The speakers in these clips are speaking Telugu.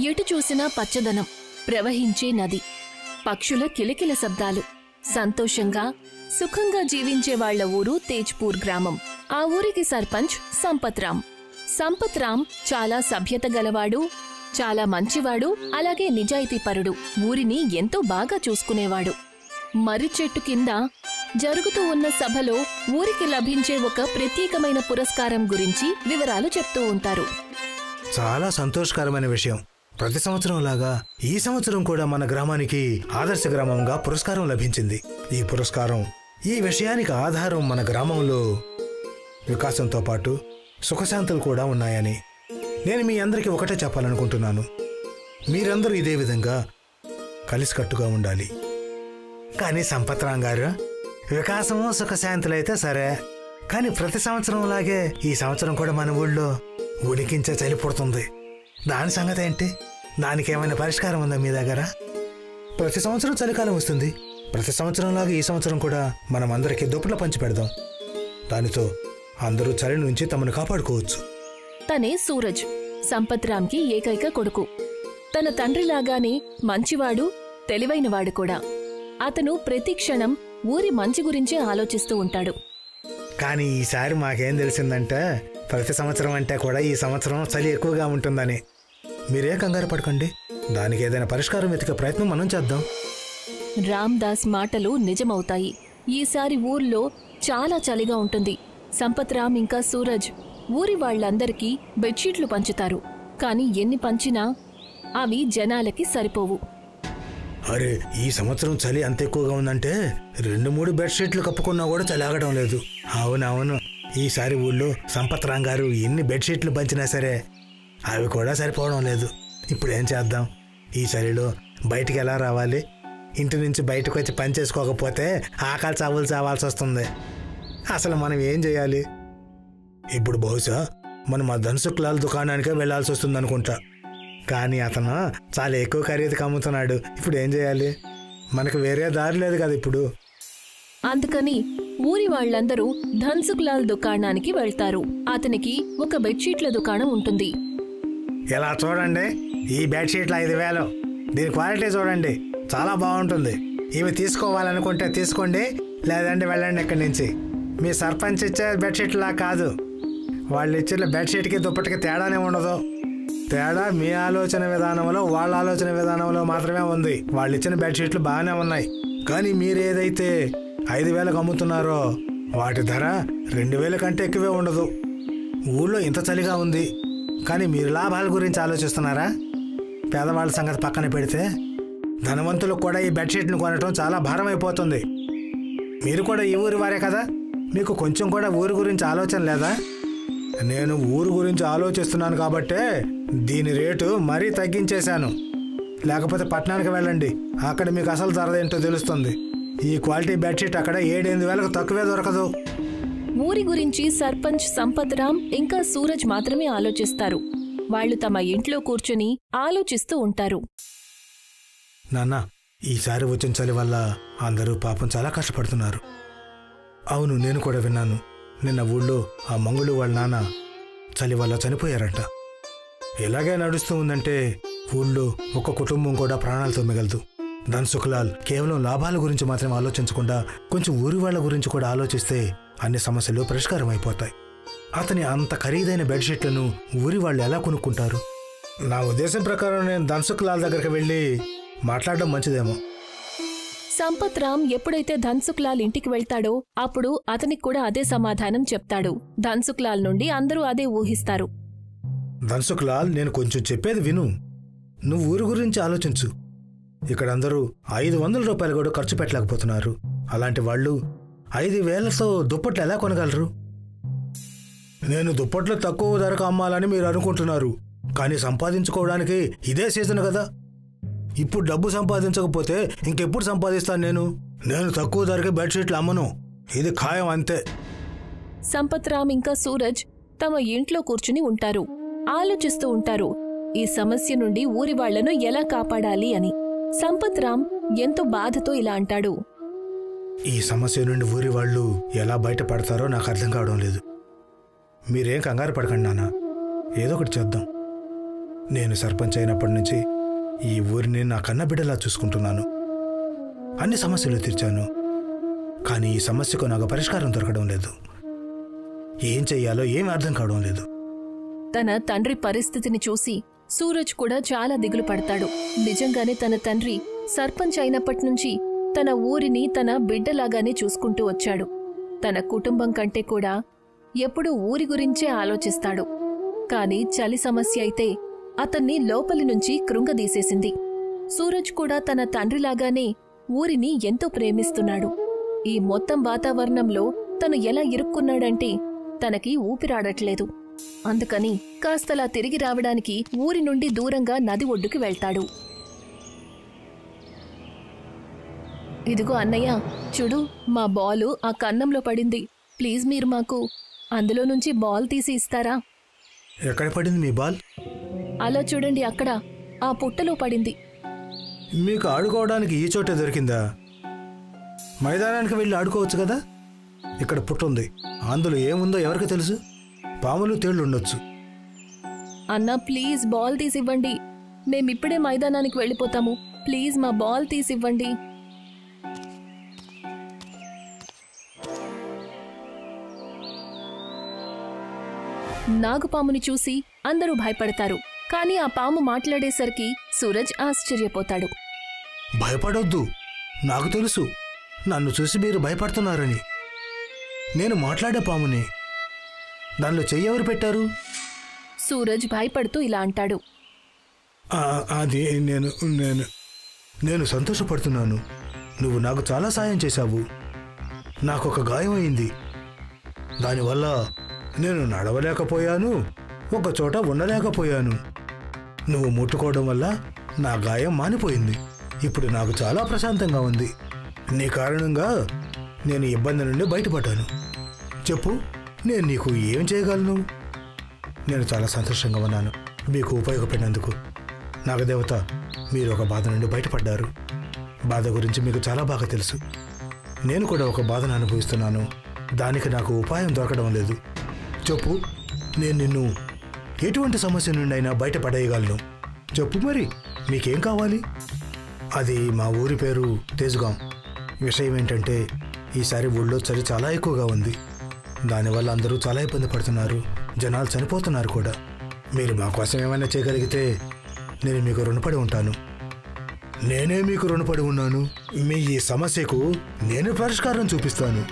ఎటు చూసినా పచ్చదనం, ప్రవహించే నది, పక్షుల కిలకిల శబ్దాలు. సంతోషంగా సుఖంగా జీవించే వాళ్ల ఊరు తేజ్పూర్ గ్రామం. ఆ ఊరికి సర్పంచ్ సంపత్రామ్. సంపత్రామ్ చాలా సభ్యత గలవాడు, చాలా మంచివాడు, అలాగే నిజాయితీపరుడు. ఊరిని ఎంతో బాగా చూసుకునేవాడు. మర్రి చెట్టు కింద జరుగుతూ ఉన్న సభలో ఊరికి లభించే ఒక ప్రత్యేకమైన పురస్కారం గురించి వివరాలు చెప్తూ ఉంటారు. చాలా సంతోషకరమైన విషయం. ప్రతి సంవత్సరం లాగా ఈ సంవత్సరం కూడా మన గ్రామానికి ఆదర్శ గ్రామంగా పురస్కారం లభించింది. ఈ పురస్కారం, ఈ విషయానికి ఆధారం మన గ్రామంలో వికాసంతో పాటు సుఖశాంతులు కూడా ఉన్నాయని నేను మీ అందరికీ ఒకటే చెప్పాలనుకుంటున్నాను. మీరందరూ ఇదే విధంగా కలిసికట్టుగా ఉండాలి. కానీ సంపత్రామ్ గారు, వికాసము సుఖశాంతులైతే సరే, కానీ ప్రతి సంవత్సరం లాగే ఈ సంవత్సరం కూడా మన ఊళ్ళో ఉడికించే చలి పుడుతుంది. దాని సంగతి ఏంటి? దానికి ఏమైనా పరిష్కారం ఉందా మీ దగ్గర? ప్రతి సంవత్సరం చలికాలం వస్తుంది. ప్రతి సంవత్సరంలాగా ఈ సంవత్సరం కూడా మనం అందరికీ దుప్పట్లు పంచి పెడదాం. దానితో అందరూ చలి నుంచి తమను కాపాడుకోవచ్చు. తనే సూరజ్, సంపత్రామ్కి ఏకైక కొడుకు. తన తండ్రిలాగానే మంచివాడు, తెలివైనవాడు కూడా. అతను ప్రతి క్షణం ఊరి మంచి గురించే ఆలోచిస్తూ ఉంటాడు. కానీ ఈసారి మాకేం తెలిసిందంటే, ప్రతి సంవత్సరం అంటే కూడా ఈ సంవత్సరం చలి ఎక్కువగా ఉంటుందని. మీరే కంగారు పడకండి. దానికి ఏదైనా పరిష్కారం వెతికే ప్రయత్నం మనం చేద్దాం. రామ్ దాస్ మాటలు నిజమవుతాయి. ఈసారి ఊర్లో చాలా చలిగా ఉంటుంది. సంపత్రామ్ ఇంకా సూరజ్ ఊరి వాళ్లందరికీ బెడ్షీట్లు పంచుతారు. కాని ఎన్ని పంచినా అవి జనాలకి సరిపోవు. అరే, ఈ సంవత్సరం చలి అంత ఎక్కువగా ఉందంటే 2-3 బెడ్షీట్లు కప్పుకున్నా కూడా చలి ఆగడం లేదు. అవునవును, ఈసారి ఊళ్ళో సంపత్రామ్ గారు ఎన్ని బెడ్షీట్లు పంచినా సరే అవి కూడా సరిపోవడం లేదు. ఇప్పుడు ఏం చేద్దాం? ఈ చలిలో బయటికి ఎలా రావాలి? ఇంటి నుంచి బయటకు వచ్చి పని చేసుకోకపోతే ఆకలి చావులు చావాల్సి వస్తుంది. అసలు మనం ఏం చేయాలి? ఇప్పుడు బహుశా మనం ఆ ధన్సుక్లాల్ దుకాణానికే వెళ్లాల్సి వస్తుంది అనుకుంటా. కానీ అతను చాలా ఎక్కువ ఖరీదుకి అమ్ముతున్నాడు. ఇప్పుడు ఏం చేయాలి? మనకు వేరే దారి లేదు కదా ఇప్పుడు. అందుకని ఊరి వాళ్లందరూ ధన్సుక్లాల్ దుకాణానికి వెళ్తారు. అతనికి ఒక బెడ్షీట్ల దుకాణం ఉంటుంది. ఇలా చూడండి, ఈ బెడ్షీట్లు 5,000. దీని క్వాలిటీ చూడండి, చాలా బాగుంటుంది. ఇవి తీసుకోవాలనుకుంటే తీసుకోండి, లేదంటే వెళ్ళండి ఇక్కడి నుంచి. మీ సర్పంచ్ ఇచ్చే బెడ్షీట్లా కాదు. వాళ్ళు ఇచ్చిన బెడ్షీట్కి దుప్పటికి తేడానే ఉండదు. తేడా మీ ఆలోచన విధానంలో, వాళ్ళ ఆలోచన విధానంలో మాత్రమే ఉంది. వాళ్ళు ఇచ్చిన బెడ్షీట్లు బాగానే ఉన్నాయి, కానీ మీరు ఏదైతే 5,000కు అమ్ముతున్నారో వాటి ధర 2,000 కంటే ఎక్కువే ఉండదు. ఊళ్ళో ఇంత చలిగా ఉంది, కానీ మీరు లాభాల గురించి ఆలోచిస్తున్నారా? పేదవాళ్ళ సంగతి పక్కన పెడితే ధనవంతులకు కూడా ఈ బెడ్షీట్ను కొనటం చాలా భారం అయిపోతుంది. మీరు కూడా ఈ ఊరి వారే కదా, మీకు కొంచెం కూడా ఊరి గురించి ఆలోచన లేదా? నేను ఊరు గురించి ఆలోచిస్తున్నాను కాబట్టే దీని రేటు మరీ తగ్గించేశాను. లేకపోతే పట్టణానికి వెళ్ళండి, అక్కడ మీకు అసలు ధర ఏంటో తెలుస్తుంది. ఈ క్వాలిటీ బెడ్షీట్ అక్కడ 7-8 వేలకు తక్కువే దొరకదు. ఊరి గురించి సర్పంచ్ సంపత్రామ్ ఇంకా సూరజ్ మాత్రమే ఆలోచిస్తారు. వాళ్లు తమ ఇంట్లో కూర్చుని ఆలోచిస్తూ ఉంటారు. నాన్న, ఈసారి వచ్చిన చలి వల్ల అందరూ పాపం చాలా కష్టపడుతున్నారు. అవును, నేను కూడా విన్నాను. నిన్న ఊళ్ళో ఆ మంగుళు వాళ్ళ నాన్న చలి వల్ల చనిపోయారట. ఇలాగే నడుస్తూ ఉందంటే ఊళ్ళో ఒక కుటుంబం కూడా ప్రాణాలతో మిగలదు. ధన్సుక్లాల్ కేవలం లాభాల గురించి మాత్రమే ఆలోచించకుండా కొంచెం ఊరి వాళ్ళ గురించి కూడా ఆలోచిస్తే అన్ని సమస్యలు పరిష్కారం అయిపోతాయి. అతని అంత ఖరీదైన బెడ్షీట్లను ఊరి వాళ్ళు ఎలా కొనుక్కుంటారు? నా ఉద్దేశం ప్రకారం నేను ధన్సుక్లాల్ దగ్గరికి వెళ్ళి మాట్లాడడం మంచిదేమో. సంపత్రామ్ ఎప్పుడైతే ధన్సుక్లాల్ ఇంటికి వెళ్తాడో అప్పుడు అతనికి కూడా అదే సమాధానం చెప్తాడు. ధన్సుక్లాల్ నుండి అందరూ అదే ఊహిస్తారు. ధన్సుక్లాల్, నేను కొంచెం చెప్పేది విను. నువ్వు ఊరి గురించి ఆలోచించు. ఇక్కడ అందరూ 500 రూపాయలు కూడా ఖర్చు పెట్టలేకపోతున్నారు. అలాంటి వాళ్ళు 5,000తో దుప్పట్లు ఎలా కొనగలరు? నేను దుప్పట్లు తక్కువ ధరకు అమ్మాలని మీరు అనుకుంటున్నారు, కానీ సంపాదించుకోవడానికి ఇదే సీజన్ కదా. ఇప్పుడు డబ్బు సంపాదించకపోతే ఇంకెప్పుడు సంపాదిస్తాను? నేను తక్కువ ధరకే బెడ్షీట్లు అమ్మను, ఇది ఖాయం అంతే. సంపత్రామ్ ఇంకా సూరజ్ తమ ఇంట్లో కూర్చుని ఉంటారు, ఆలోచిస్తూ ఉంటారు ఈ సమస్య నుండి ఊరి వాళ్లను ఎలా కాపాడాలి అని. సంపత్రామ్ ఎంతో బాధతో ఇలా అంటాడు. ఈ సమస్య నుండి ఊరి వాళ్ళు ఎలా బయటపడతారో నాకు అర్థం కావడం లేదు. మీరేం కంగారు పడకండి నాన్న, ఏదో ఒకటి చేద్దాం. నేను సర్పంచ్ అయినప్పటి నుంచి ఈ ఊరిని నా కన్నబిడ్డలా చూసుకుంటున్నాను. అన్ని సమస్యలు తీర్చాను. కానీ ఈ సమస్యకు నాకు పరిష్కారం దొరకడం లేదు. ఏం చెయ్యాలో ఏం అర్థం కావడం లేదు. తన తండ్రి పరిస్థితిని చూసి సూరజ్ కూడా చాలా దిగులు పడతాడు. నిజంగానే తన తండ్రి సర్పంచ్ అయినప్పటినుంచి తన ఊరిని తన బిడ్డలాగానే చూసుకుంటూ వచ్చాడు. తన కుటుంబం కంటే కూడా ఎప్పుడూ ఊరి గురించే ఆలోచిస్తాడు. కాని చలి సమస్య అయితే అతన్ని లోపలి నుంచి కృంగదీసేసింది. సూరజ్ కూడా తన తండ్రిలాగానే ఊరిని ఎంతో ప్రేమిస్తున్నాడు. ఈ మొత్తం వాతావరణంలో తను ఎలా ఇరుక్కున్నాడంటే తనకి ఊపిరాడట్లేదు. అందుకని కాస్తలా తిరిగి రావడానికి ఊరి నుండి దూరంగా నది ఒడ్డుకి వెళ్తాడు. ఇదిగో అన్నయ్య, చూడు, మా బాలు ఆ కన్నంలో పడింది. ప్లీజ్ మీరు మాకు అందులో నుంచి బాల్ తీసి ఇస్తారా? ఎక్కడ పడింది మీ బాల్? అలా చూడండి, అక్కడ ఆ పుట్టలో పడింది. మీకు ఆడుకోవడానికి ఈ చోటే దొరికిందా? మైదానానికి వెళ్ళి ఆడుకోవచ్చు కదా. ఇక్కడ పుట్ట ఉంది, అందులో ఏముందో ఎవరికి తెలుసు? పాములు తేళ్లు ఉండొచ్చు. అన్నా ప్లీజ్ బాల్ తీసివ్వండి. మేమిప్పుడే మైదానానికి వెళ్ళిపోతాము. ప్లీజ్ మా బాల్ తీసివ్వండి. నాగుపాముని చూసి అందరూ భయపడతారు. కాని ఆ పాము మాట్లాడేసరికి సూరజ్ ఆశ్చర్యపోతాడు. భయపడొద్దు, నాకు తెలుసు నన్ను చూసి మీరు భయపడుతున్నారని. నేను మాట్లాడే పాముని. దానిలో చెయ్యి ఎవరు పెట్టారు? సూరజ్ భయపడుతూ ఇలా అంటాడు. అది నేను నేను నేను సంతోషపడుతున్నాను. నువ్వు నాకు చాలా సాయం చేశావు. నాకొక గాయం అయింది. దానివల్ల నేను నడవలేకపోయాను, ఒక చోట ఉండలేకపోయాను. నువ్వు ముట్టుకోవడం వల్ల నా గాయం మానిపోయింది. ఇప్పుడు నాకు చాలా ప్రశాంతంగా ఉంది. నీ కారణంగా నేను ఇబ్బంది నుండి బయటపడ్డాను. చెప్పు, నేను నీకు ఏం చేయగలను? నేను చాలా సంతోషంగా ఉన్నాను మీకు ఉపయోగపడినందుకు. నాగదేవత, మీరు ఒక బాధ నుండి బయటపడ్డారు. బాధ గురించి మీకు చాలా బాగా తెలుసు. నేను కూడా ఒక బాధను అనుభవిస్తున్నాను. దానికి నాకు ఉపాయం దొరకడం లేదు. చెప్పు, నేను నిన్ను ఎటువంటి సమస్య నుండి అయినా బయటపడేయగలను. చెప్పు మరి, మీకేం కావాలి? అది మా ఊరి పేరు తేజుగాం. విషయం ఏంటంటే ఈసారి ఊళ్ళో చలి చాలా ఎక్కువగా ఉంది. దానివల్ల అందరూ చాలా ఇబ్బంది పడుతున్నారు. జనాలు చనిపోతున్నారు కూడా. మీరు మా కోసం ఏమైనా చేయగలిగితే నేను మీకు రుణపడి ఉంటాను. నేనే మీకు రుణపడి ఉన్నాను. మీ ఈ సమస్యకు నేను పరిష్కారం చూపిస్తాను.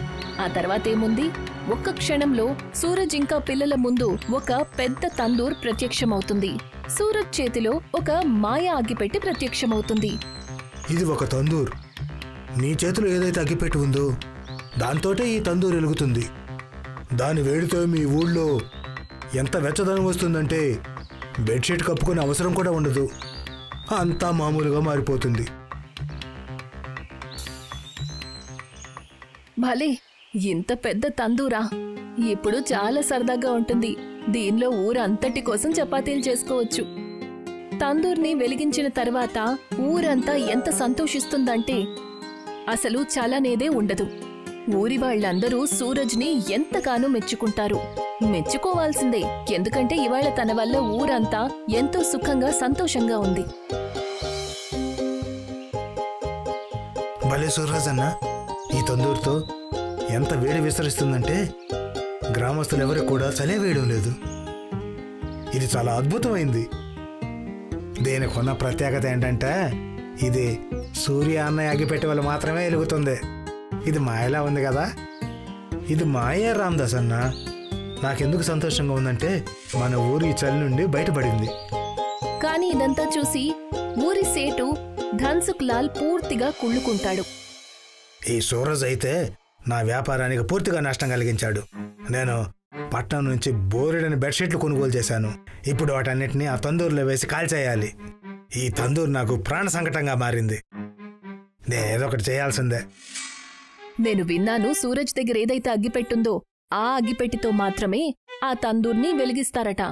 ఆ తర్వాతేముంది, ఒక్క క్షణంలో సూరజ్ ఇంకా పిల్లల ముందు ఒక పెద్ద తందూర్ ప్రత్యక్షమవుతుంది. సూరజ్ చేతిలో ఒక మాయా అగ్గిపెట్టి ప్రత్యక్షమవుతుంది. ఇది ఒక తందూర్. నీ చేతిలో ఏదైతే అగ్గిపెట్టి ఉందో దాంతోటే ఈ తందూర్ వెలుగుతుంది. దాని వేడితో మీ ఊళ్ళో ఎంత వెచ్చదనం వస్తుందంటే బెడ్షీట్ కప్పుకునే అవసరం కూడా ఉండదు. అంతా మామూలుగా మారిపోతుంది. భలే, ఇంత పెద్ద తందూరా! ఇప్పుడు చాలా సరదాగా ఉంటుంది. దీనిలో ఊరంతటి కోసం చపాతీలు చేసుకోవచ్చు. తందూర్ని వెలిగించిన తర్వాత ఊరంతా ఎంత సంతోషిస్తుందంటే అసలు చలనేదే ఉండదు. ఊరి వాళ్ళందరూ సూరజ్ని ఎంతగానో మెచ్చుకుంటారు. మెచ్చుకోవాల్సిందే, ఎందుకంటే ఇవాళ తన వల్ల ఊరంతా ఎంతో సుఖంగా సంతోషంగా ఉంది. భలే సూరజ్ అన్న, ఈ తందూరుతో ఎంత వేడి విస్తరిస్తుందంటే గ్రామస్తులు ఎవరికి కూడా చలే వేయడం లేదు. ఇది చాలా అద్భుతమైంది. దీనికి ఉన్న ప్రత్యేకత ఏంటంటే ఇది సూర్య అన్నయ్య అగ్గిపెట్టే వాళ్ళు మాత్రమే వెలుగుతుంది. ఇది మాయలా ఉంది కదా. ఇది మాయే రామదాస్ అన్న. నాకెందుకు సంతోషంగా ఉందంటే మన ఊరి చలి నుండి బయటపడింది. కాని ఇదంతా చూసి ఊరి సేటు ధన్సుక్ లాల్ పూర్తిగా కుళ్ళుకుంటాడు. ఈ సూరజ్ అయితే నా వ్యాపారానికి పూర్తిగా నష్టం కలిగించాడు. నేను పట్నం నుంచి బోరెడని బెడ్షీట్లు కొనుగోలు చేశాను. ఇప్పుడు వాటన్నిటిని ఆ తందూరులో వేసి కాల్చేయాలి. ఈ తందూరు నాకు ప్రాణ సంకటంగా మారింది. నేనేదో ఒకటి చేయాల్సిందే. నేను విన్నాను, సూరజ్ దగ్గర ఏదైతే అగ్గిపెట్టుందో ఆ అగ్గిపెట్టితో మాత్రమే ఆ తందూర్ని వెలిగిస్తారట.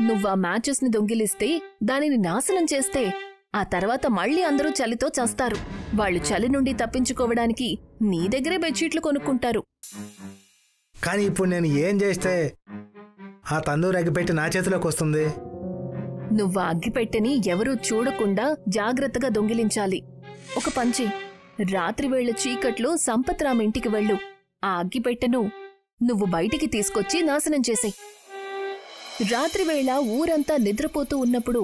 నువ్వా మ్యాచెస్ ని దొంగిలిస్తే, దానిని నాశనం చేస్తే ఆ తర్వాత మళ్లీ అందరూ చలితో చస్తారు. వాళ్ళు చలి నుండి తప్పించుకోవడానికి నీ దగ్గరే బెడ్షీట్లు కొనుక్కుంటారు. కానీ ఇప్పుడు నేను ఏం చేస్తే ఆ తందూరు అగ్గిపెట్టి నా చేతిలోకి వస్తుంది? నువ్వు అగ్గిపెట్టెని ఎవరూ చూడకుండా జాగ్రత్తగా దొంగిలించాలి. ఒక పంచి, రాత్రివేళ చీకట్లో సంపత్రామ్ ఇంటికి వెళ్ళు. ఆ అగ్గిపెట్టెను నువ్వు బయటికి తీసుకొచ్చి నాశనం చేసేయ్. రాత్రివేళ ఊరంతా నిద్రపోతూ ఉన్నప్పుడు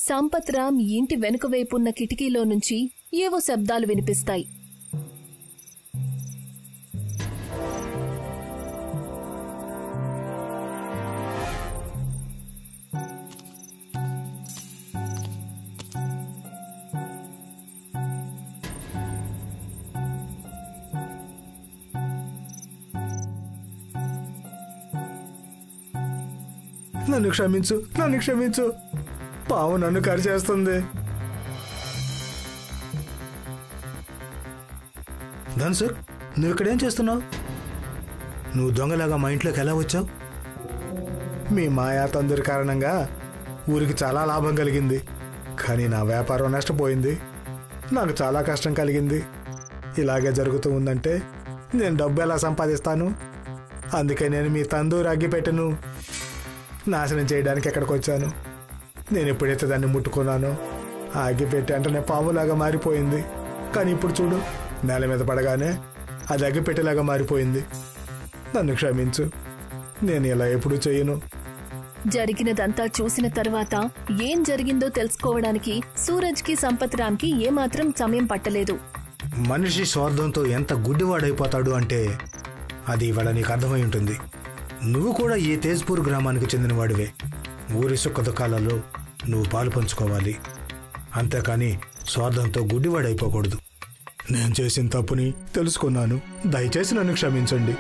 సంపత్రామ్ ఇంటి వెనుకవైపున్న కిటికీలో నుంచి ఏవో శబ్దాలు వినిపిస్తాయి. నన్ను క్షమించు, నన్ను క్షమించు. పాము నన్ను కరిచేస్తుంది. ధన్సు, నువ్వు ఇక్కడేం చేస్తున్నావు? నువ్వు దొంగలాగా మా ఇంట్లోకి ఎలా వచ్చావు? మీ మాయా తందూరి కారణంగా ఊరికి చాలా లాభం కలిగింది, కానీ నా వ్యాపారం నష్టపోయింది. నాకు చాలా కష్టం కలిగింది. ఇలాగే జరుగుతూ ఉందంటే నేను డబ్బు ఎలా సంపాదిస్తాను? అందుకే నేను మీ తందూరి అగ్గిపెట్టెను నాశనం చేయడానికి ఎక్కడికి వచ్చాను. నేను ఎప్పుడైతే దాన్ని ముట్టుకున్నానో ఆ అగ్గిపెట్టె వెంటనే పాములాగా మారిపోయింది. కానీ ఇప్పుడు చూడు, నేల మీద పడగానే అది అగ్గిపెట్టెలాగా మారిపోయింది. నన్ను క్షమించు, నేను ఇలా ఎప్పుడూ చేయను. జరిగినదంతా చూసిన తర్వాత ఏం జరిగిందో తెలుసుకోవడానికి సూరజ్కి సంపత్రామ్కి ఏమాత్రం సమయం పట్టలేదు. మనిషి స్వార్థంతో ఎంత గుడ్డివాడైపోతాడు అంటే అది ఇవాళ నీకు అర్థమై ఉంటుంది. నువ్వు కూడా ఈ తేజ్పూర్ గ్రామానికి చెందినవాడివే. ఊరి సుఖ దుఃఖాలలో నువ్వు పాలు పంచుకోవాలి, అంతేకాని స్వార్థంతో గుడ్డివాడైపోకూడదు. నేను చేసిన తప్పుని తెలుసుకున్నాను. దయచేసి నన్ను క్షమించండి.